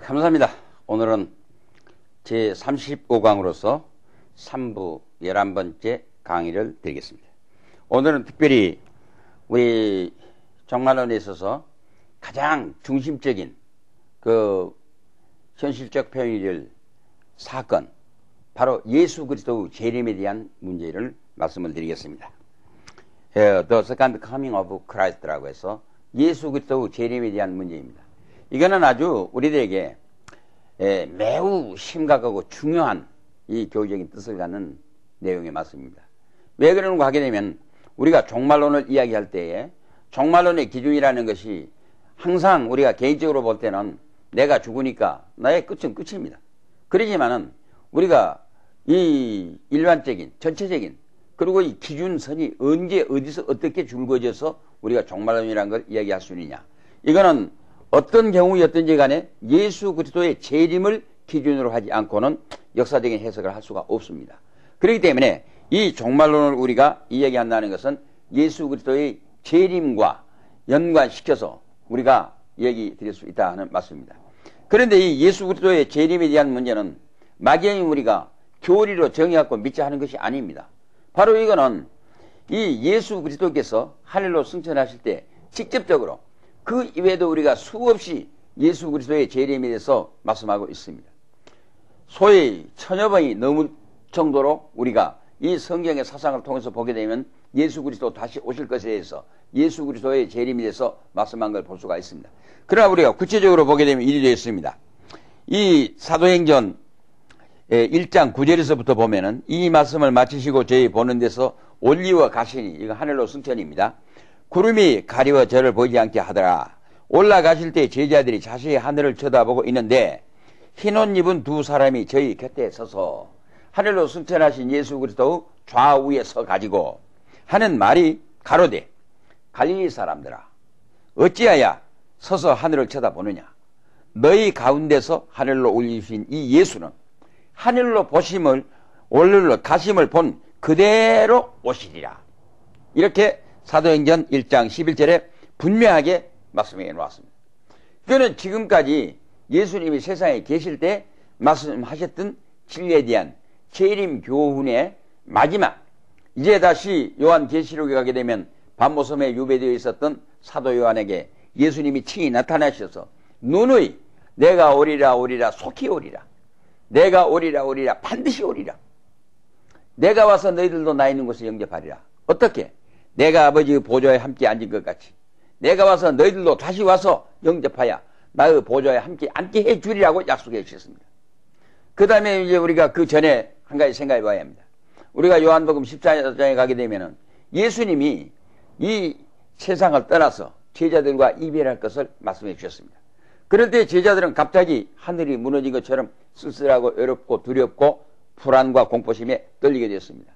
감사합니다. 오늘은 제35강으로서 3부 11번째 강의를 드리겠습니다. 오늘은 특별히 우리 종말론에 있어서 가장 중심적인 그 현실적 표현이 될 사건, 바로 예수 그리스도 재림에 대한 문제를 말씀을 드리겠습니다. The Second Coming of Christ라고 해서 예수 그리스도 재림에 대한 문제입니다. 이거는 아주 우리들에게 매우 심각하고 중요한 이 교리적인 뜻을 갖는 내용의 말씀입니다. 왜 그러는가 하게 되면 우리가 종말론을 이야기할 때에 종말론의 기준이라는 것이 항상 우리가 개인적으로 볼 때는 내가 죽으니까 나의 끝은 끝입니다. 그러지만은 우리가 이 일반적인 전체적인 그리고 이 기준선이 언제 어디서 어떻게 줄거져서 우리가 종말론이라는 걸 이야기할 수 있느냐, 이거는 어떤 경우였든지 간에 예수 그리스도의 재림을 기준으로 하지 않고는 역사적인 해석을 할 수가 없습니다. 그렇기 때문에 이 종말론을 우리가 이야기한다는 것은 예수 그리스도의 재림과 연관시켜서 우리가 얘기 드릴 수 있다 하는 말씀입니다. 그런데 이 예수 그리스도의 재림에 대한 문제는 막연히 우리가 교리로 정의하고 믿자 하는 것이 아닙니다. 바로 이거는 이 예수 그리스도께서 하늘로 승천하실 때 직접적으로 그 이외에도 우리가 수없이 예수 그리스도의 재림에 대해서 말씀하고 있습니다. 소위 1000여 번이 넘을 정도로 우리가 이 성경의 사상을 통해서 보게 되면 예수 그리스도 다시 오실 것에 대해서 예수 그리스도의 재림에 대해서 말씀한 걸 볼 수가 있습니다. 그러나 우리가 구체적으로 보게 되면 이리 되어 있습니다. 이 사도행전 1장 9절에서부터 보면은 이 말씀을 마치시고 저희 보는 데서 올리워 가시니, 이거 하늘로 승천입니다. 구름이 가리워 저를 보이지 않게 하더라. 올라가실 때 제자들이 자세히 하늘을 쳐다보고 있는데 흰옷 입은 두 사람이 저희 곁에 서서 하늘로 승천하신 예수 그리스도 좌우에 서 가지고 하는 말이 가로되, 갈릴리 사람들아, 어찌하여 서서 하늘을 쳐다보느냐. 너희 가운데서 하늘로 올리신 이 예수는 하늘로 보심을 올리러 가심을 본 그대로 오시리라. 이렇게 사도행전 1장 11절에 분명하게 말씀해 놓았습니다. 그는 지금까지 예수님이 세상에 계실 때 말씀하셨던 진리에 대한 재림 교훈의 마지막, 이제 다시 요한계시록에 가게 되면 반모섬에 유배되어 있었던 사도 요한에게 예수님이 친히 나타나셔서 누누이 내가 오리라 오리라 속히 오리라, 내가 오리라 오리라 반드시 오리라, 내가 와서 너희들도 나 있는 곳에 영접하리라. 어떻게? 내가 아버지의 보좌에 함께 앉은 것 같이 내가 와서 너희들도 다시 와서 영접하여 나의 보좌에 함께 앉게 해주리라고 약속해 주셨습니다. 그 다음에 이제 우리가 그 전에 한 가지 생각해 봐야 합니다. 우리가 요한복음 14장에 가게 되면은 예수님이 이 세상을 떠나서 제자들과 이별할 것을 말씀해 주셨습니다. 그럴 때 제자들은 갑자기 하늘이 무너진 것처럼 쓸쓸하고 외롭고 두렵고 불안과 공포심에 떨리게 되었습니다.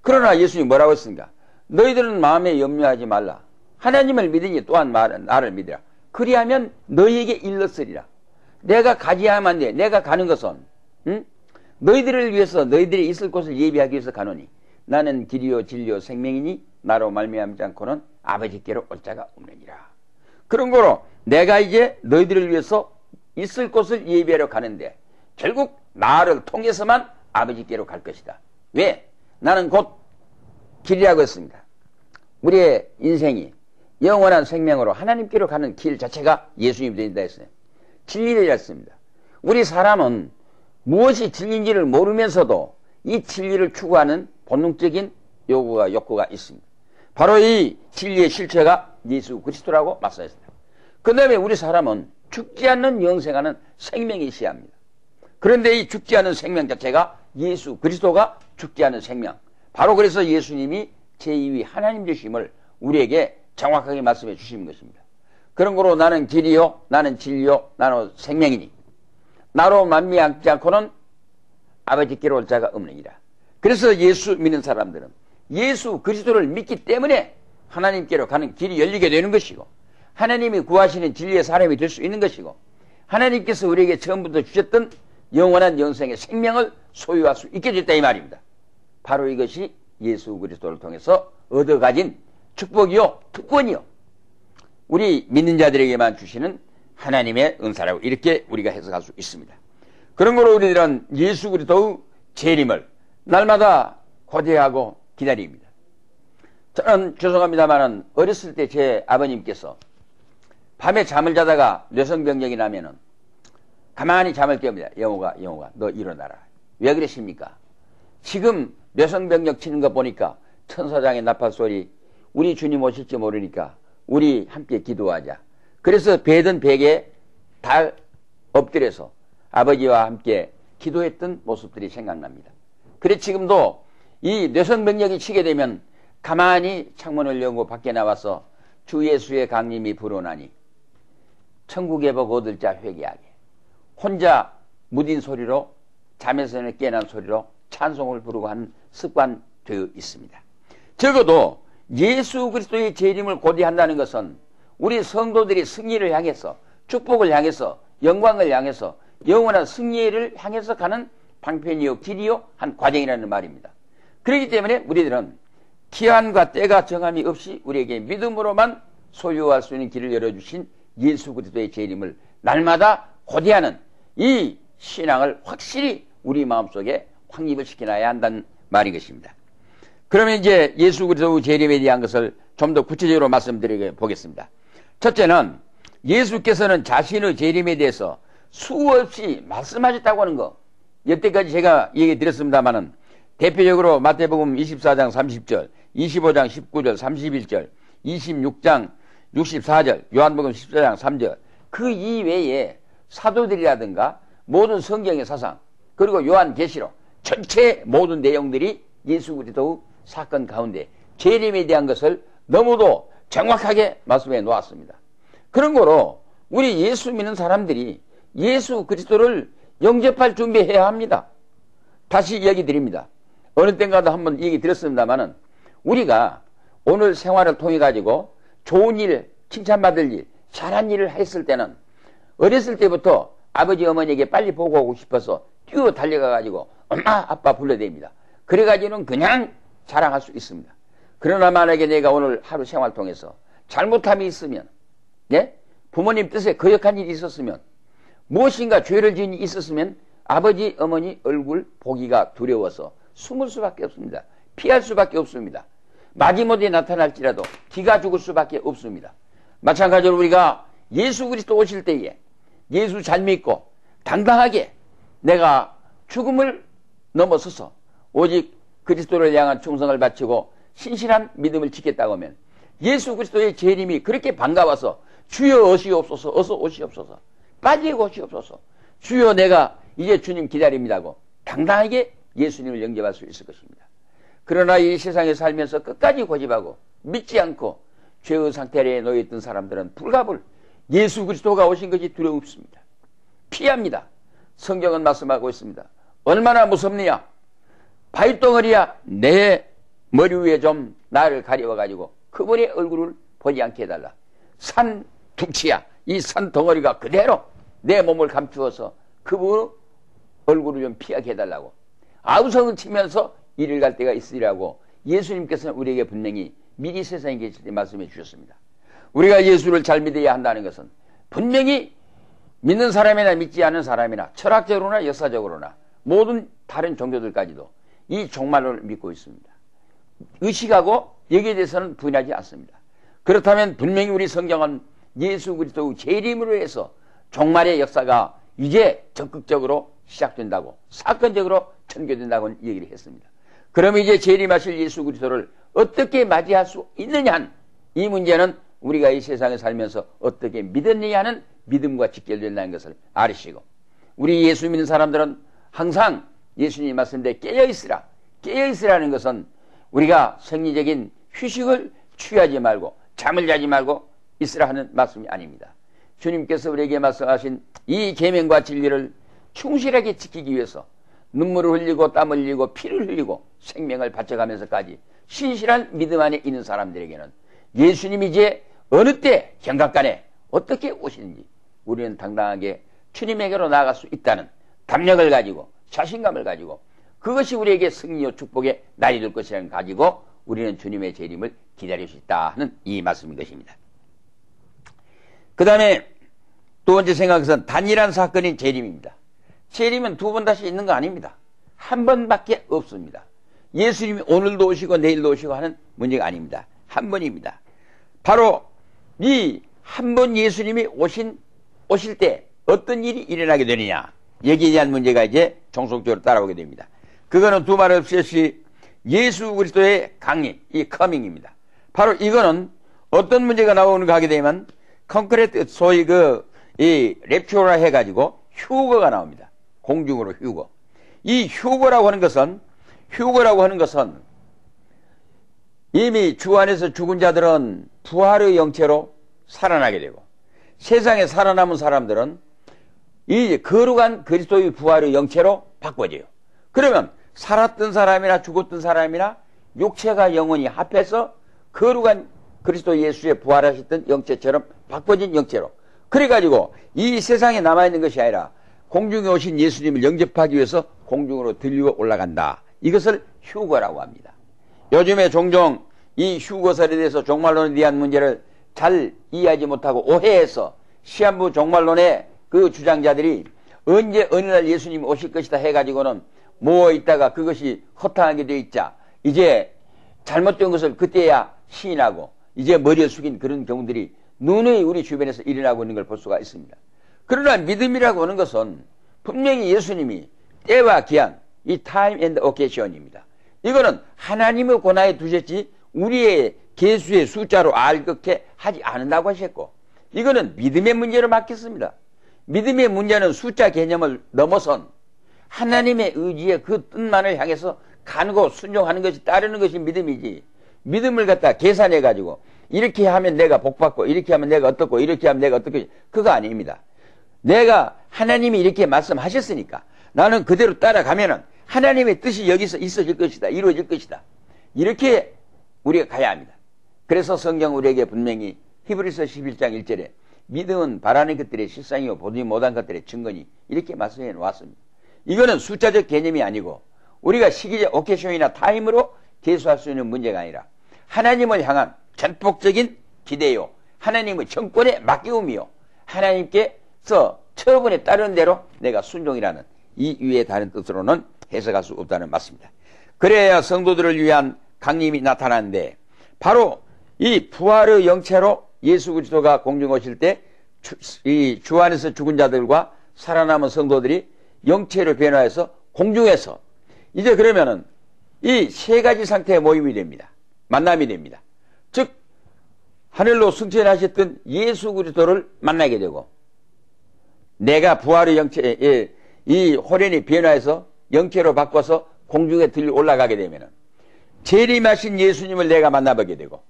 그러나 예수님이 뭐라고 했습니까? 너희들은 마음에 염려하지 말라. 하나님을 믿으니 또한 나를 믿으라. 그리하면 너희에게 일렀으리라. 내가 가지야만 돼. 내가 가는 것은 너희들을 위해서 너희들이 있을 곳을 예비하기 위해서 가노니 나는 길이요 진리요 생명이니 나로 말미암지 않고는 아버지께로 올 자가 없느니라. 그런 거로 내가 이제 너희들을 위해서 있을 곳을 예비하러 가는데 결국 나를 통해서만 아버지께로 갈 것이다. 왜? 나는 곧 길이라고 했습니다. 우리의 인생이 영원한 생명으로 하나님께로 가는 길 자체가 예수님이 된다 했어요. 진리를 했습니다. 우리 사람은 무엇이 진리인지를 모르면서도 이 진리를 추구하는 본능적인 욕구가 있습니다. 바로 이 진리의 실체가 예수 그리스도라고 말씀했습니다. 그 다음에 우리 사람은 죽지 않는 영생하는 생명이 있어야 합니다. 그런데 이 죽지 않는 생명 자체가 예수 그리스도가 죽지 않는 생명, 바로 그래서 예수님이 제2위 하나님 되심을 우리에게 정확하게 말씀해 주시는 것입니다. 그런 거로 나는 길이요 나는 진리요 나는 생명이니 나로 만미하지 않고는 아버지께로 올 자가 없느니라. 그래서 예수 믿는 사람들은 예수 그리스도를 믿기 때문에 하나님께로 가는 길이 열리게 되는 것이고 하나님이 구하시는 진리의 사람이 될 수 있는 것이고 하나님께서 우리에게 처음부터 주셨던 영원한 영생의 생명을 소유할 수 있게 됐다 이 말입니다. 바로 이것이 예수 그리스도를 통해서 얻어가진 축복이요 특권이요 우리 믿는 자들에게만 주시는 하나님의 은사라고 이렇게 우리가 해석할 수 있습니다. 그런 거로 우리들은 예수 그리스도의 재림을 날마다 고대하고 기다립니다. 저는 죄송합니다만은 어렸을 때 제 아버님께서 밤에 잠을 자다가 뇌성병력이 나면은 가만히 잠을 깨웁니다. 영호가 너 일어나라. 왜 그러십니까? 지금 뇌성병력 치는 거 보니까 천사장의 나팔소리, 우리 주님 오실지 모르니까 우리 함께 기도하자. 그래서 베든 벽에 달 엎드려서 아버지와 함께 기도했던 모습들이 생각납니다. 그래 지금도 이 뇌성병력이 치게 되면 가만히 창문을 열고 밖에 나와서 주 예수의 강림이 불어나니 천국에 보고 얻을 자 회개하게, 혼자 무딘 소리로 잠에서는 깨난 소리로 찬송을 부르고 하는 습관 되어 있습니다. 적어도 예수 그리스도의 재림을 고대한다는 것은 우리 성도들이 승리를 향해서, 축복을 향해서, 영광을 향해서, 영원한 승리를 향해서 가는 방편이요 길이요 한 과정이라는 말입니다. 그렇기 때문에 우리들은 기한과 때가 정함이 없이 우리에게 믿음으로만 소유할 수 있는 길을 열어주신 예수 그리스도의 재림을 날마다 고대하는 이 신앙을 확실히 우리 마음속에 확립을 시켜놔야 한다는 말인 것입니다. 그러면 이제 예수 그리스도의 재림에 대한 것을 좀 더 구체적으로 말씀드려 보겠습니다. 첫째는 예수께서는 자신의 재림에 대해서 수없이 말씀하셨다고 하는 거, 여태까지 제가 얘기 드렸습니다만은 대표적으로 마태복음 24장 30절, 25장 19절, 31절, 26장 64절, 요한복음 14장 3절, 그 이외에 사도들이라든가 모든 성경의 사상, 그리고 요한계시록 전체 모든 내용들이 예수 그리스도의 사건 가운데 재림에 대한 것을 너무도 정확하게 말씀해 놓았습니다. 그런 거로 우리 예수 믿는 사람들이 예수 그리스도를 영접할 준비해야 합니다. 다시 얘기 드립니다. 어느 땐가도 한번 얘기 드렸습니다만은 우리가 오늘 생활을 통해 가지고 좋은 일, 칭찬받을 일, 잘한 일을 했을 때는 어렸을 때부터 아버지 어머니에게 빨리 보고 오고 싶어서 뛰어 달려가 가지고 엄마 아빠 불러댑니다. 그래 가지고는 그냥 자랑할 수 있습니다. 그러나 만약에 내가 오늘 하루 생활 통해서 잘못함이 있으면, 예? 부모님 뜻에 거역한 일이 있었으면, 무엇인가 죄를 지은 일이 있었으면 아버지 어머니 얼굴 보기가 두려워서 숨을 수밖에 없습니다. 피할 수밖에 없습니다. 마지못해 나타날지라도 기가 죽을 수밖에 없습니다. 마찬가지로 우리가 예수 그리스도 오실 때에 예수 잘 믿고 당당하게 내가 죽음을 넘어서서 오직 그리스도를 향한 충성을 바치고 신실한 믿음을 지켰다고 하면 예수 그리스도의 재림이 그렇게 반가워서 주여 오시옵소서, 어서 오시옵소서, 빨리 오시옵소서, 주여 내가 이제 주님 기다립니다고 당당하게 예수님을 영접할 수 있을 것입니다. 그러나 이 세상에 살면서 끝까지 고집하고 믿지 않고 죄의 상태에 놓여있던 사람들은 불갑을 예수 그리스도가 오신 것이 두렵습니다. 피합니다. 성경은 말씀하고 있습니다. 얼마나 무섭느냐. 바위덩어리야 내 머리 위에 좀 나를 가려워가지고 그분의 얼굴을 보지 않게 해달라. 산 둥치야 이 산 덩어리가 그대로 내 몸을 감추어서 그분 얼굴을 좀 피하게 해달라고 아우성을 치면서 이를 갈 때가 있으리라고 예수님께서는 우리에게 분명히 미리 세상에 계실 때 말씀해 주셨습니다. 우리가 예수를 잘 믿어야 한다는 것은 분명히 믿는 사람이나 믿지 않는 사람이나 철학적으로나 역사적으로나 모든 다른 종교들까지도 이 종말론을 믿고 있습니다. 의식하고 여기에 대해서는 부인하지 않습니다. 그렇다면 분명히 우리 성경은 예수 그리스도의 재림으로 해서 종말의 역사가 이제 적극적으로 시작된다고, 사건적으로 전개된다고 얘기를 했습니다. 그러면 이제 재림하실 예수 그리스도를 어떻게 맞이할 수 있느냐, 이 문제는 우리가 이 세상에 살면서 어떻게 믿었느냐 하는 믿음과 직결된다는 것을 아시고, 우리 예수 믿는 사람들은 항상 예수님 말씀대로 깨어있으라. 깨어있으라는 것은 우리가 생리적인 휴식을 취하지 말고 잠을 자지 말고 있으라 하는 말씀이 아닙니다. 주님께서 우리에게 말씀하신 이 계명과 진리를 충실하게 지키기 위해서 눈물을 흘리고 땀을 흘리고 피를 흘리고 생명을 바쳐가면서까지 신실한 믿음 안에 있는 사람들에게는 예수님이 이제 어느 때 경각간에 어떻게 오시는지 우리는 당당하게 주님에게로 나아갈 수 있다는 담력을 가지고 자신감을 가지고 그것이 우리에게 승리와 축복의 날이 될 것이라는 가지고 우리는 주님의 재림을 기다릴 수 있다 하는 이 말씀인 것입니다. 그 다음에 두 번째 생각은 단일한 사건인 재림입니다. 재림은 두 번 다시 있는 거 아닙니다. 한 번밖에 없습니다. 예수님이 오늘도 오시고 내일도 오시고 하는 문제가 아닙니다. 한 번입니다. 바로 이 한 번 예수님이 오실 때 어떤 일이 일어나게 되느냐, 여기에 대한 문제가 이제 종속적으로 따라오게 됩니다. 그거는 두 말 없이 예수 그리스도의 강림, 이 커밍입니다. 바로 이거는 어떤 문제가 나오는가 하게 되면 컨크레트, 소위 이 랩추어라 해가지고 휴거가 나옵니다. 공중으로 휴거. 이 휴거라고 하는 것은 이미 주 안에서 죽은 자들은 부활의 영체로 살아나게 되고, 세상에 살아남은 사람들은 이 거룩한 그리스도의 부활의 영체로 바꿔져요. 그러면 살았던 사람이나 죽었던 사람이나 육체가 영원히 합해서 거룩한 그리스도 예수의 부활하셨던 영체처럼 바꿔진 영체로, 그래가지고 이 세상에 남아있는 것이 아니라 공중에 오신 예수님을 영접하기 위해서 공중으로 들리고 올라간다. 이것을 휴거라고 합니다. 요즘에 종종 이 휴거설에 대해서 종말론에 대한 문제를 잘 이해하지 못하고 오해해서 시한부 종말론의 그 주장자들이 언제 어느 날 예수님이 오실 것이다 해가지고는 모어 있다가 그것이 허탕하게 되어 있자 이제 잘못된 것을 그때야 시인하고 이제 머리를 숙인 그런 경우들이 누누이 우리 주변에서 일어나고 있는 걸 볼 수가 있습니다. 그러나 믿음이라고 하는 것은 분명히 예수님이 때와 기한, 이 타임 앤드 오케이션입니다. 이거는 하나님의 권한에 두셨지 우리의 개수의 숫자로 알겁게 하지 않는다고 하셨고, 이거는 믿음의 문제로 맡겼습니다. 믿음의 문제는 숫자 개념을 넘어선 하나님의 의지에 그 뜻만을 향해서 가고 순종하는 것이, 따르는 것이 믿음이지, 믿음을 갖다 계산해 가지고 이렇게 하면 내가 복받고 이렇게 하면 내가 어떻고 이렇게 하면 내가 어떻고, 그거 아닙니다. 내가 하나님이 이렇게 말씀하셨으니까 나는 그대로 따라가면은 하나님의 뜻이 여기서 있어질 것이다, 이루어질 것이다, 이렇게 우리가 가야 합니다. 그래서 성경 우리에게 분명히 히브리서 11장 1절에 믿음은 바라는 것들의 실상이요 보지 못한 것들의 증거니, 이렇게 말씀해 놓았습니다. 이거는 숫자적 개념이 아니고 우리가 시기적 오케이션이나 타임으로 계수할 수 있는 문제가 아니라 하나님을 향한 전폭적인 기대요, 하나님의 정권의 맡기움이요, 하나님께서 처분에 따르는 대로 내가 순종이라는 이 위에 다른 뜻으로는 해석할 수 없다는 말씀입니다. 그래야 성도들을 위한 강림이 나타나는데, 바로 이 부활의 영체로 예수 그리스도가 공중에 오실 때 이 주 안에서 죽은 자들과 살아남은 성도들이 영체로 변화해서 공중에서 이제 그러면은 이 세 가지 상태의 모임이 됩니다. 만남이 됩니다. 즉 하늘로 승천하셨던 예수 그리스도를 만나게 되고, 내가 부활의 영체, 이 호련이 변화해서 영체로 바꿔서 공중에 들려 올라가게 되면은 재림하신 예수님을 내가 만나보게 되고,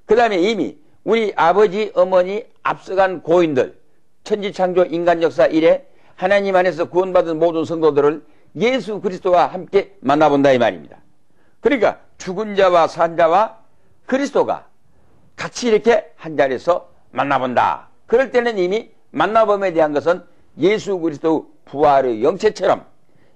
그 다음에 이미 우리 아버지 어머니 앞서간 고인들, 천지창조 인간 역사 이래 하나님 안에서 구원받은 모든 성도들을 예수 그리스도와 함께 만나본다 이 말입니다. 그러니까 죽은 자와 산 자와 그리스도가 같이 이렇게 한 자리에서 만나본다. 그럴 때는 이미 만나봄에 대한 것은 예수 그리스도 부활의 영체처럼,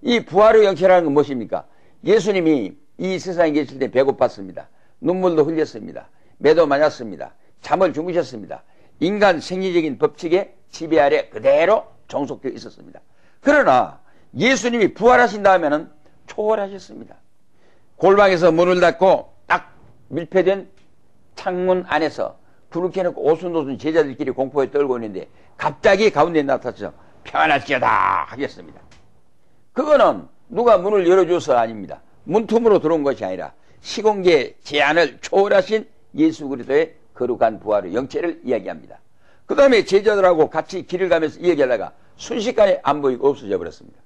이 부활의 영체라는 건 무엇입니까? 예수님이 이 세상에 계실 때 배고팠습니다. 눈물도 흘렸습니다. 매도 맞았습니다. 잠을 주무셨습니다. 인간 생리적인 법칙의 지배 아래 그대로 종속되어 있었습니다. 그러나 예수님이 부활하신 다음에는 초월하셨습니다. 골방에서 문을 닫고 딱 밀폐된 창문 안에서 불을 켜놓고 오순도순 제자들끼리 공포에 떨고 있는데 갑자기 가운데 나타나서 평안할지어다 하겠습니다. 그거는 누가 문을 열어줘서 아닙니다. 문틈으로 들어온 것이 아니라 시공계 제한을 초월하신 예수 그리스도의 거룩한 부활의 영체를 이야기합니다. 그 다음에 제자들하고 같이 길을 가면서 이야기하다가 순식간에 안 보이고 없어져 버렸습니다.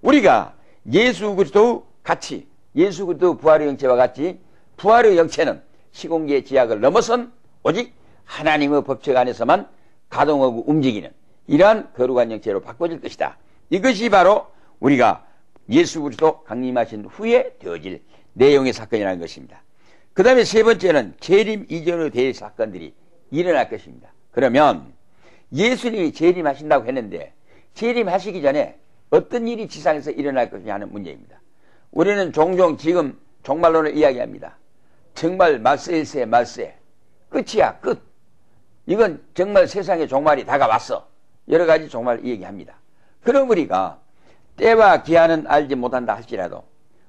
우리가 예수 그리스도 같이, 예수 그리스도 부활의 영체와 같이 부활의 영체는 시공계의 제약을 넘어선 오직 하나님의 법칙 안에서만 가동하고 움직이는 이러한 거룩한 영체로 바꿔질 것이다. 이것이 바로 우리가 예수 그리스도 강림하신 후에 되어질 내용의 사건이라는 것입니다. 그 다음에 세 번째는 재림 이전의 대일 사건들이 일어날 것입니다. 그러면 예수님이 재림하신다고 했는데 재림하시기 전에 어떤 일이 지상에서 일어날 것이냐 하는 문제입니다. 우리는 종종 지금 종말론을 이야기합니다. 정말 말세일세 말세, 끝이야 끝. 이건 정말 세상의 종말이 다가왔어. 여러 가지 정말 얘기합니다. 그럼 우리가 때와 기한은 알지 못한다 할지라도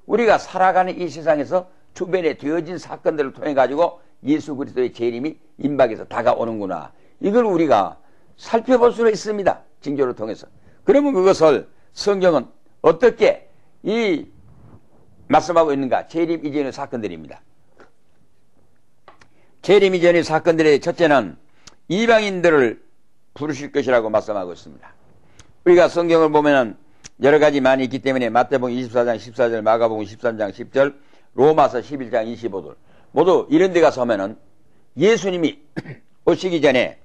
우리가 살아가는 이 세상에서 주변에 되어진 사건들을 통해 가지고 예수 그리스도의 재림이 임박해서 다가오는구나. 이걸 우리가 살펴볼 수가 있습니다. 징조를 통해서. 그러면 그것을 성경은 어떻게 말씀하고 있는가? 재림 이전의 사건들입니다. 재림 이전의 사건들의 첫째는 이방인들을 부르실 것이라고 말씀하고 있습니다. 우리가 성경을 보면은 여러 가지 많이 있기 때문에 마태복음 24장 14절, 마가복음 13장 10절, 로마서 11장 25절 모두 이런 데 가서 하면은 예수님이 오시기 전에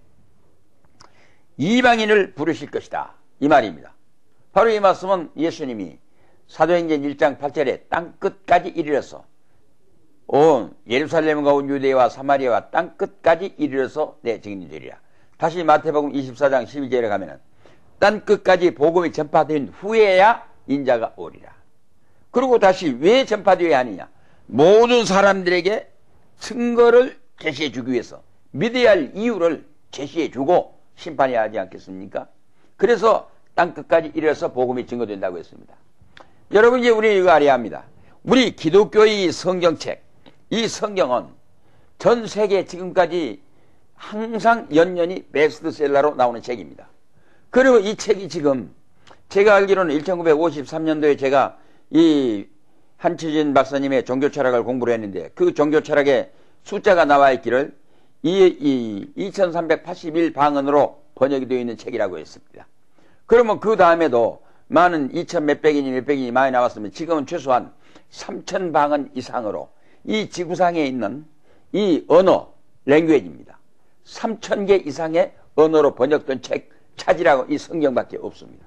이방인을 부르실 것이다. 이 말입니다. 바로 이 말씀은 예수님이 사도행전 1장 8절에 땅끝까지 이르러서 온 예루살렘과 온 유대와 사마리아와 땅끝까지 이르러서 내 증인이 되리라. 다시 마태복음 24장 12절에 가면은 땅끝까지 복음이 전파된 후에야 인자가 오리라. 그리고 다시 왜 전파되어야 하느냐? 모든 사람들에게 증거를 제시해 주기 위해서 믿어야 할 이유를 제시해 주고 심판해야 하지 않겠습니까? 그래서 땅끝까지 이르러서 복음이 증거된다고 했습니다. 여러분, 이제 우리 이거 알아야 합니다. 우리 기독교의 성경책, 이 성경은 전 세계 지금까지 항상 연년이 베스트셀러로 나오는 책입니다. 그리고 이 책이 지금 제가 알기로는 1953년도에 제가 이 한치진 박사님의 종교철학을 공부를 했는데 그 종교철학에 숫자가 나와 있기를 2381방언으로 번역이 되어 있는 책이라고 했습니다. 그러면 그 다음에도 많은 2000 몇백인이 많이 나왔으면 지금은 최소한 3000방언 이상으로 이 지구상에 있는 이 언어, 랭귀지입니다. 3000개 이상의 언어로 번역된 책 찾으라고 이 성경밖에 없습니다.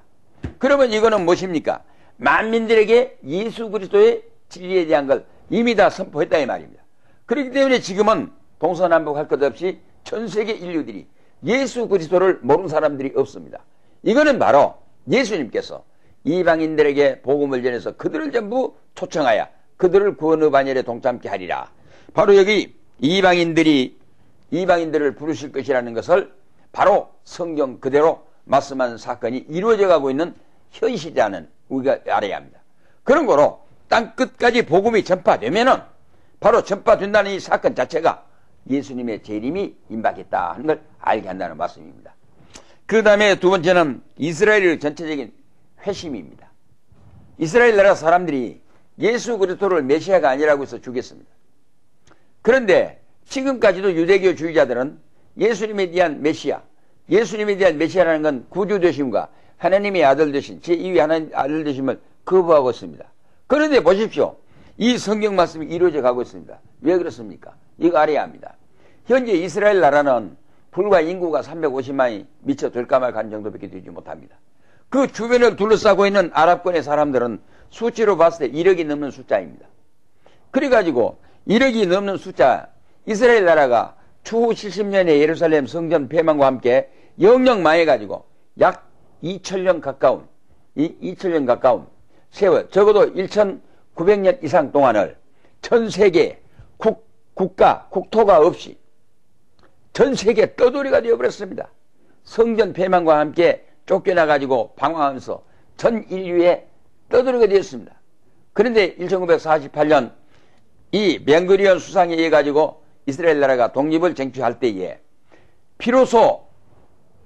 그러면 이거는 무엇입니까? 만민들에게 예수 그리스도의 진리에 대한 걸 이미 다 선포했다 이 말입니다. 그렇기 때문에 지금은 동서남북 할 것 없이 전 세계 인류들이 예수 그리스도를 모르는 사람들이 없습니다. 이거는 바로 예수님께서 이방인들에게 복음을 전해서 그들을 전부 초청하여 그들을 구원의 반열에 동참케 하리라. 바로 여기 이방인들을 부르실 것이라는 것을 바로 성경 그대로 말씀한 사건이 이루어져 가고 있는 현실이라는 우리가 알아야 합니다. 그런 거로 땅끝까지 복음이 전파되면은 바로 전파된다는 이 사건 자체가 예수님의 재림이 임박했다 하는 걸 알게 한다는 말씀입니다. 그 다음에 두 번째는 이스라엘의 전체적인 회심입니다. 이스라엘 나라 사람들이 예수 그리스도를 메시아가 아니라고 해서 죽였습니다. 그런데 지금까지도 유대교 주의자들은 예수님에 대한 메시아, 예수님에 대한 메시아라는 건 구주 되심과 하나님의 아들 되신 제2의 하나님 아들 되심을 거부하고 있습니다. 그런데 보십시오. 이 성경 말씀이 이루어져 가고 있습니다. 왜 그렇습니까? 이거 알아야 합니다. 현재 이스라엘 나라는 불과 인구가 350만이 미처 될까 말까 하는 정도밖에 되지 못합니다. 그 주변을 둘러싸고 있는 아랍권의 사람들은 수치로 봤을 때 1억이 넘는 숫자입니다. 그래가지고 1억이 넘는 숫자, 이스라엘 나라가 추후 70년의 예루살렘 성전 폐망과 함께 영영 망해가지고 약 2000년 가까운 세월, 적어도 1900년 이상 동안을 전 세계 국토가 없이 전 세계 떠돌이가 되어버렸습니다. 성전 폐망과 함께 쫓겨나가지고 방황하면서 전 인류의 떠돌이가 되었습니다. 그런데 1948년 이 벤구리온 수상에 의해 가지고 이스라엘 나라가 독립을 쟁취할 때에 비로소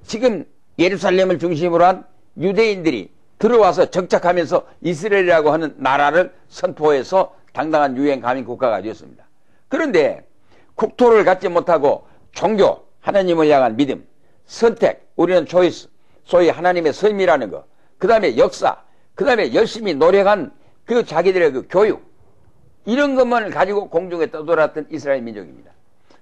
지금 예루살렘을 중심으로 한 유대인들이 들어와서 정착하면서 이스라엘이라고 하는 나라를 선포해서 당당한 유엔 가민 국가가 되었습니다. 그런데 국토를 갖지 못하고 종교, 하나님을 향한 믿음, 선택, 우리는 초이스, 소위 하나님의 섬이라는 것, 그 다음에 역사, 그 다음에 열심히 노력한 그 자기들의 그 교육, 이런 것만을 가지고 공중에 떠돌았던 이스라엘 민족입니다.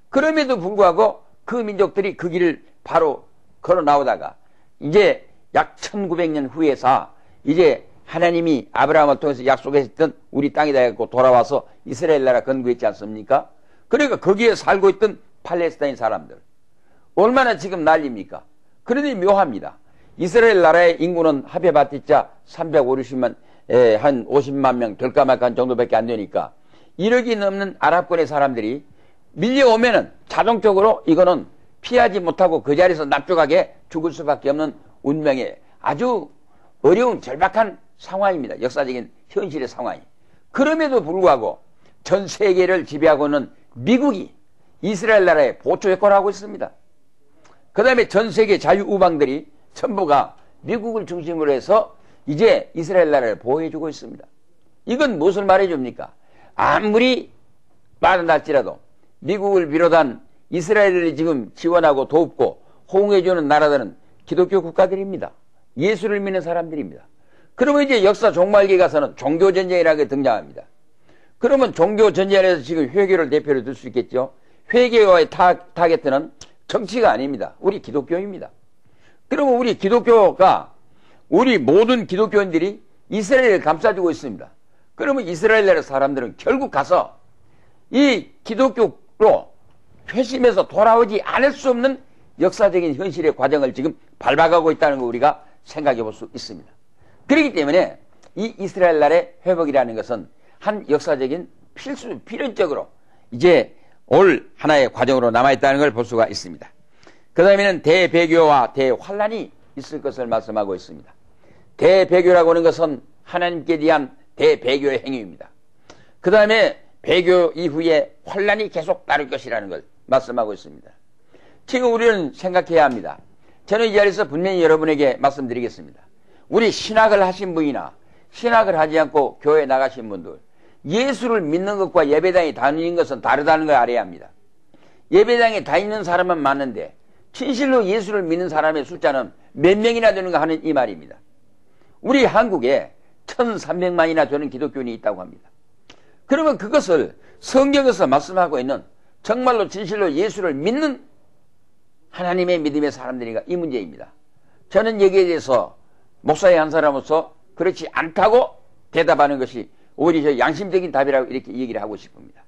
그럼에도 불구하고 그 민족들이 그 길을 바로 걸어 나오다가 이제 약 1900년 후에서 이제 하나님이 아브라함을 통해서 약속했던 우리 땅이다 해갖고 돌아와서 이스라엘 나라 건국했지 않습니까? 그러니까 거기에 살고 있던 팔레스타인 사람들 얼마나 지금 난립니까? 그런데 묘합니다. 이스라엘 나라의 인구는 합해봤자 350만 한 50만 명 될까 말까 한 정도밖에 안 되니까 1억이 넘는 아랍권의 사람들이 밀려오면은 자동적으로 이거는 피하지 못하고 그 자리에서 납죽하게 죽을 수밖에 없는 운명의 아주 어려운 절박한 상황입니다. 역사적인 현실의 상황이. 그럼에도 불구하고 전 세계를 지배하고 있는 미국이 이스라엘 나라에 보조 역할을 하고 있습니다. 그 다음에 전 세계 자유우방들이 전부가 미국을 중심으로 해서 이제 이스라엘 나라를 보호해주고 있습니다. 이건 무엇을 말해줍니까? 아무리 말한할지라도 미국을 비롯한 이스라엘을 지금 지원하고 돕고 호응해주는 나라들은 기독교 국가들입니다. 예수를 믿는 사람들입니다. 그러면 이제 역사 종말기에 가서는 종교전쟁이라는 게 등장합니다. 그러면 종교전쟁에서 지금 회개를 대표로 들 수 있겠죠. 회개와의 타겟은 정치가 아닙니다. 우리 기독교입니다. 그러면 우리 기독교가 우리 모든 기독교인들이 이스라엘을 감싸주고 있습니다. 그러면 이스라엘 나라 사람들은 결국 가서 이 기독교로 회심해서 돌아오지 않을 수 없는 역사적인 현실의 과정을 지금 밟아가고 있다는 거 우리가 생각해 볼 수 있습니다. 그렇기 때문에 이 이스라엘 나라의 회복이라는 것은 한 역사적인 필연적으로 이제 올 하나의 과정으로 남아있다는 걸 볼 수가 있습니다. 그 다음에는 대배교와 대환란이 있을 것을 말씀하고 있습니다. 대배교라고 하는 것은 하나님께 대한 대배교의 행위입니다. 그 다음에 배교 이후에 환란이 계속 따를 것이라는 걸 말씀하고 있습니다. 지금 우리는 생각해야 합니다. 저는 이 자리에서 분명히 여러분에게 말씀드리겠습니다. 우리 신학을 하신 분이나 신학을 하지 않고 교회에 나가신 분들, 예수를 믿는 것과 예배당에 다니는 것은 다르다는 걸 알아야 합니다. 예배당에 다니는 사람은 많은데 진실로 예수를 믿는 사람의 숫자는 몇 명이나 되는가 하는 이 말입니다. 우리 한국에 1300만이나 되는 기독교인이 있다고 합니다. 그러면 그것을 성경에서 말씀하고 있는 정말로 진실로 예수를 믿는 하나님의 믿음의 사람들인가, 이 문제입니다. 저는 여기에 대해서 목사의 한 사람으로서 그렇지 않다고 대답하는 것이 오히려 양심적인 답이라고 이렇게 얘기를 하고 싶습니다.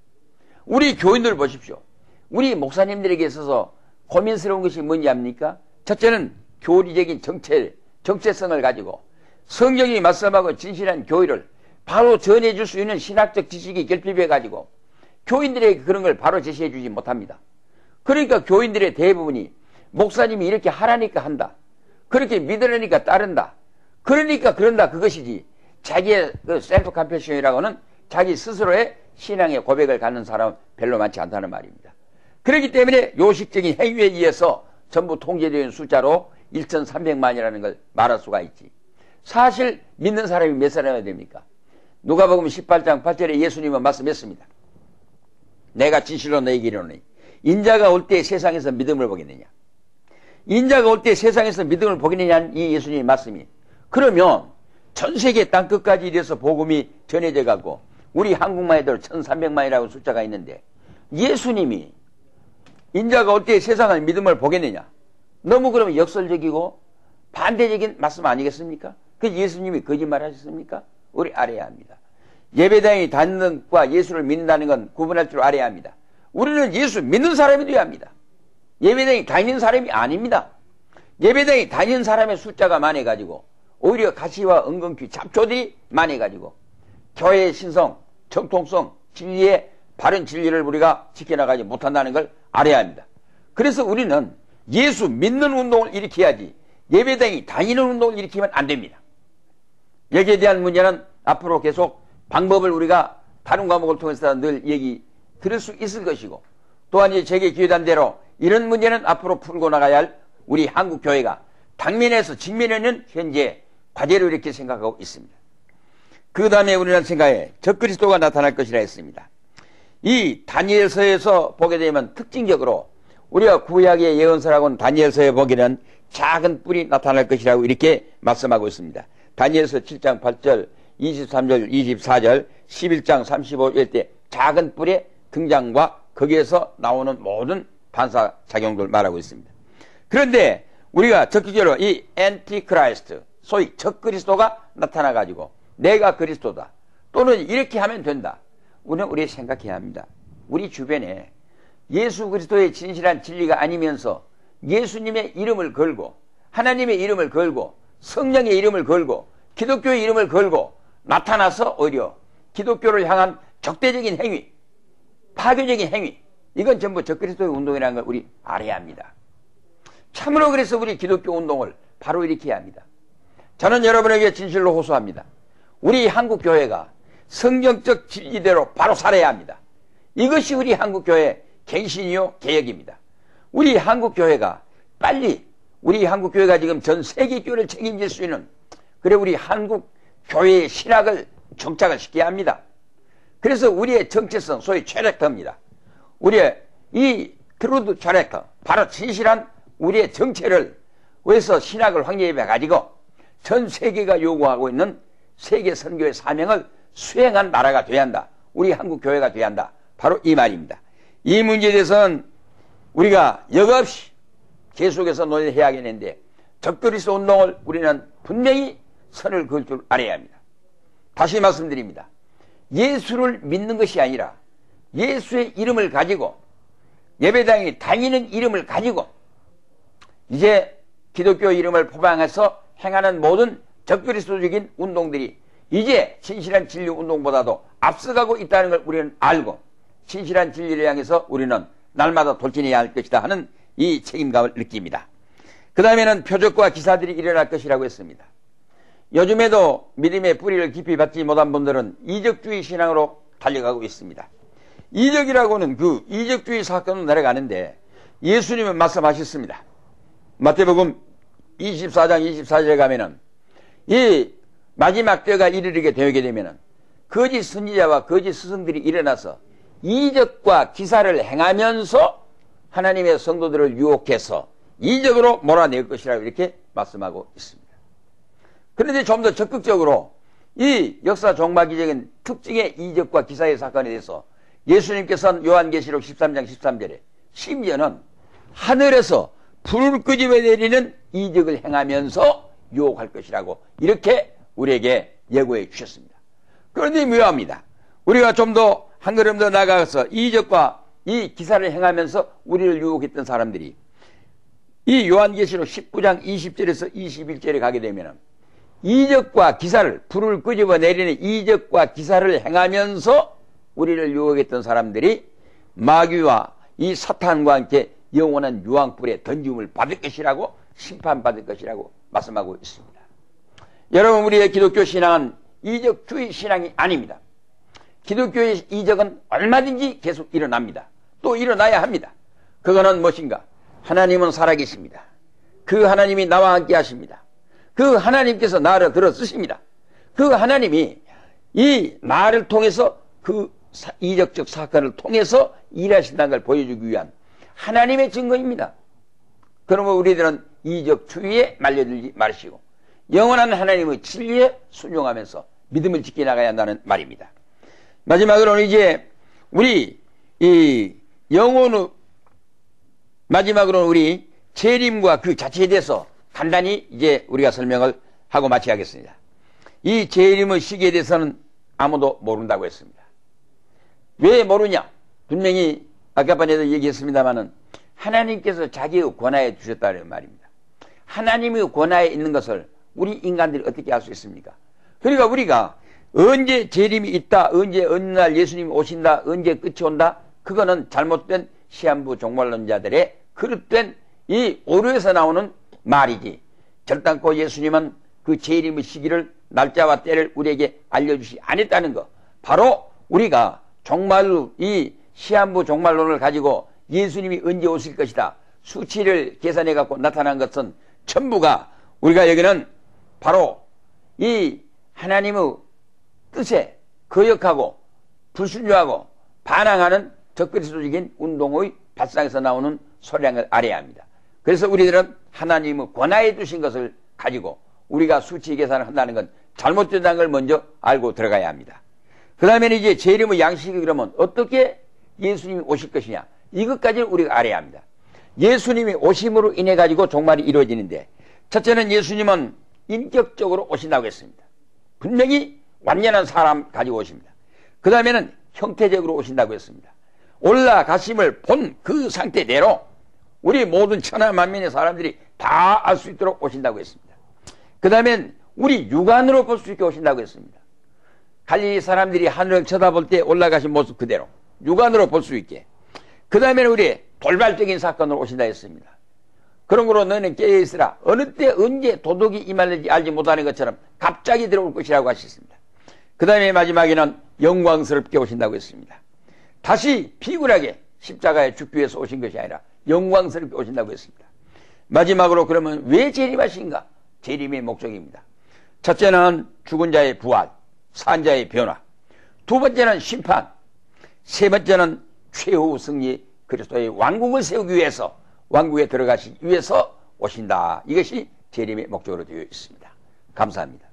우리 교인들 보십시오. 우리 목사님들에게 있어서 고민스러운 것이 뭔지 압니까? 첫째는 교리적인 정체성을 가지고 성경이 말씀하고 진실한 교리를 바로 전해줄 수 있는 신학적 지식이 결핍해 가지고 교인들에게 그런 걸 바로 제시해 주지 못합니다. 그러니까 교인들의 대부분이 목사님이 이렇게 하라니까 한다, 그렇게 믿으려니까 따른다, 그러니까 그런다, 그것이지 자기의 그 셀프 컴패션이라고 하는 자기 스스로의 신앙의 고백을 갖는 사람은 별로 많지 않다는 말입니다. 그렇기 때문에 요식적인 행위에 의해서 전부 통제되는 숫자로 1300만이라는 걸 말할 수가 있지. 사실 믿는 사람이 몇 사람이나 됩니까? 누가복음 18장 8절에 예수님은 말씀했습니다. 내가 진실로 너에게 이르노니 인자가 올 때 세상에서 믿음을 보겠느냐. 인자가 올 때 세상에서 믿음을 보겠느냐는 이 예수님의 말씀이, 그러면 전 세계 땅끝까지 이래서 복음이 전해져 가고 우리 한국만 해도 1300만이라고 숫자가 있는데 예수님이 인자가 올 때 세상을 믿음을 보겠느냐, 너무 그러면 역설적이고 반대적인 말씀 아니겠습니까? 그 예수님이 거짓말 하셨습니까? 우리 알아야 합니다. 예배당에 다니는 것과 예수를 믿는다는 건 구분할 줄 알아야 합니다. 우리는 예수 믿는 사람이 되어야 합니다. 예배당에 다니는 사람이 아닙니다. 예배당에 다니는 사람의 숫자가 많아가지고 오히려 가시와 은근히 잡초들이 많아가지고 교회의 신성, 정통성, 진리의 바른 진리를 우리가 지켜나가지 못한다는 걸 알아야 합니다. 그래서 우리는 예수 믿는 운동을 일으켜야지 예배당이 다니는 운동을 일으키면 안 됩니다. 여기에 대한 문제는 앞으로 계속 방법을 우리가 다른 과목을 통해서 늘 얘기 들을 수 있을 것이고, 또한 이제 제게 기회된 대로 이런 문제는 앞으로 풀고 나가야 할 우리 한국 교회가 당면에서 직면에 있는 현재 과제로 이렇게 생각하고 있습니다. 그 다음에 우리는 생각에 적그리스도가 나타날 것이라 했습니다. 이 다니엘서에서 보게 되면 특징적으로 우리가 구약의 예언서라고는 다니엘서에 보기는 작은 뿔이 나타날 것이라고 이렇게 말씀하고 있습니다. 다니엘서 7장 8절, 23절, 24절, 11장 35절 때 작은 뿔의 등장과 거기에서 나오는 모든 반사작용들 말하고 있습니다. 그런데 우리가 적극적으로 이 엔티크라이스트, 소위 적그리스도가 나타나가지고 내가 그리스도다, 또는 이렇게 하면 된다, 우리 생각해야 합니다. 우리 주변에 예수 그리스도의 진실한 진리가 아니면서 예수님의 이름을 걸고 하나님의 이름을 걸고 성령의 이름을 걸고 기독교의 이름을 걸고 나타나서 오히려 기독교를 향한 적대적인 행위, 파괴적인 행위, 이건 전부 적그리스도의 운동이라는 걸 우리 알아야 합니다. 참으로 그래서 우리 기독교 운동을 바로 이렇게 해야 합니다. 저는 여러분에게 진실로 호소합니다. 우리 한국교회가 성경적 진리대로 바로 살아야 합니다. 이것이 우리 한국교회의 갱신이요 개혁입니다. 우리 한국교회가 빨리 우리 한국교회가 지금 전 세계교회를 책임질 수 있는 그래 우리 한국교회의 신학을 정착을 시켜야 합니다. 그래서 우리의 정체성 소위 캐릭터입니다. 우리의 이 트루드 캐릭터 바로 진실한 우리의 정체를 위해서 신학을 확립해 가지고 전 세계가 요구하고 있는 세계 선교의 사명을 수행한 나라가 돼야 한다. 우리 한국교회가 돼야 한다. 바로 이 말입니다. 이 문제에 대해서는 우리가 역없이 계속해서 논의해야 하겠는데 적그리스도 운동을 우리는 분명히 선을 그을 줄 알아야 합니다. 다시 말씀드립니다. 예수를 믿는 것이 아니라 예수의 이름을 가지고 예배당이 다니는 이름을 가지고 이제 기독교 이름을 포방해서 행하는 모든 적그리스도적인 운동들이 이제 진실한 진리 운동보다도 앞서가고 있다는 걸 우리는 알고 진실한 진리를 향해서 우리는 날마다 돌진해야 할 것이다 하는 이 책임감을 느낍니다. 그 다음에는 표적과 기사들이 일어날 것이라고 했습니다. 요즘에도 믿음의 뿌리를 깊이 받지 못한 분들은 이적주의 신앙으로 달려가고 있습니다. 이적이라고는 그 이적주의 사건으로 내려가는데 예수님은 말씀하셨습니다. 마태복음 24장 24절에 가면은 이 마지막 때가 이르게 되게 되면은 거짓 선지자와 거짓 스승들이 일어나서 이적과 기사를 행하면서 하나님의 성도들을 유혹해서 이적으로 몰아낼 것이라고 이렇게 말씀하고 있습니다. 그런데 좀 더 적극적으로 이 역사 종말기적인 특징의 이적과 기사의 사건에 대해서 예수님께서는 요한계시록 13장 13절에 심지어는 하늘에서 불을 끄집어 내리는 이적을 행하면서 유혹할 것이라고 이렇게 우리에게 예고해 주셨습니다. 그런데 묘합니다. 우리가 좀 더 한 걸음 더 나아가서 이적과 이 기사를 행하면서 우리를 유혹했던 사람들이 이 요한계시록 19장 20절에서 21절에 가게 되면 이적과 기사를 불을 끄집어 내리는 이적과 기사를 행하면서 우리를 유혹했던 사람들이 마귀와 이 사탄과 함께 영원한 유황불에 던짐을 받을 것이라고 심판받을 것이라고 말씀하고 있습니다. 여러분 우리의 기독교 신앙은 이적주의 신앙이 아닙니다. 기독교의 이적은 얼마든지 계속 일어납니다. 또 일어나야 합니다. 그거는 무엇인가? 하나님은 살아계십니다. 그 하나님이 나와 함께 하십니다. 그 하나님께서 나를 들어 쓰십니다. 그 하나님이 이 나를 통해서 그 이적적 사건을 통해서 일하신다는 걸 보여주기 위한 하나님의 증거입니다. 그러면 우리들은 이적주의에 말려들지 마시고 영원한 하나님의 진리에 순종하면서 믿음을 지켜나가야 한다는 말입니다. 마지막으로는 이제 우리 이 영혼의 마지막으로는 우리 재림과 그 자체에 대해서 간단히 이제 우리가 설명을 하고 마치겠습니다. 이 재림의 시기에 대해서는 아무도 모른다고 했습니다. 왜 모르냐? 분명히 아까 번에도 얘기했습니다마는 하나님께서 자기의 권하에 주셨다는 말입니다. 하나님의 권하에 있는 것을 우리 인간들이 어떻게 알 수 있습니까? 그러니까 우리가 언제 재림이 있다, 언제 어느 날 예수님이 오신다, 언제 끝이 온다, 그거는 잘못된 시한부 종말론자들의 그릇된 이 오류에서 나오는 말이지. 결단코 예수님은 그 재림의 시기를 날짜와 때를 우리에게 알려주시 않았다는 것. 바로 우리가 종말로 이 시한부 종말론을 가지고 예수님이 언제 오실 것이다 수치를 계산해 갖고 나타난 것은 전부가 우리가 여기는 바로 이 하나님의 뜻에 거역하고 불순종하고 반항하는 적그리스도적인 운동의 발상에서 나오는 소량을 알아야 합니다. 그래서 우리들은 하나님의 권하에 두신 것을 가지고 우리가 수치 계산을 한다는 건 잘못된다는 걸 먼저 알고 들어가야 합니다. 그 다음에는 이제 재림의 양식이 그러면 어떻게 예수님이 오실 것이냐, 이것까지는 우리가 알아야 합니다. 예수님이 오심으로 인해 가지고 종말이 이루어지는데, 첫째는 예수님은 인격적으로 오신다고 했습니다. 분명히 완전한 사람 가지고 오십니다. 그 다음에는 형태적으로 오신다고 했습니다. 올라가심을 본 그 상태대로 우리 모든 천하 만민의 사람들이 다 알 수 있도록 오신다고 했습니다. 그 다음엔 우리 육안으로 볼 수 있게 오신다고 했습니다. 갈릴리 사람들이 하늘을 쳐다볼 때 올라가신 모습 그대로 육안으로 볼 수 있게. 그 다음에는 우리 돌발적인 사건으로 오신다 했습니다. 그런 거로 너희는 깨어있으라. 어느 때 언제 도둑이 임할는지 알지 못하는 것처럼 갑자기 들어올 것이라고 하셨습니다. 그 다음에 마지막에는 영광스럽게 오신다고 했습니다. 다시 비굴하게 십자가에 죽기 위해서 오신 것이 아니라 영광스럽게 오신다고 했습니다. 마지막으로 그러면 왜 재림하신가? 재림의 목적입니다. 첫째는 죽은 자의 부활, 산 자의 변화. 두 번째는 심판. 세 번째는 최후 승리, 그리스도의 왕국을 세우기 위해서, 왕국에 들어가시기 위해서 오신다. 이것이 재림의 목적으로 되어 있습니다. 감사합니다.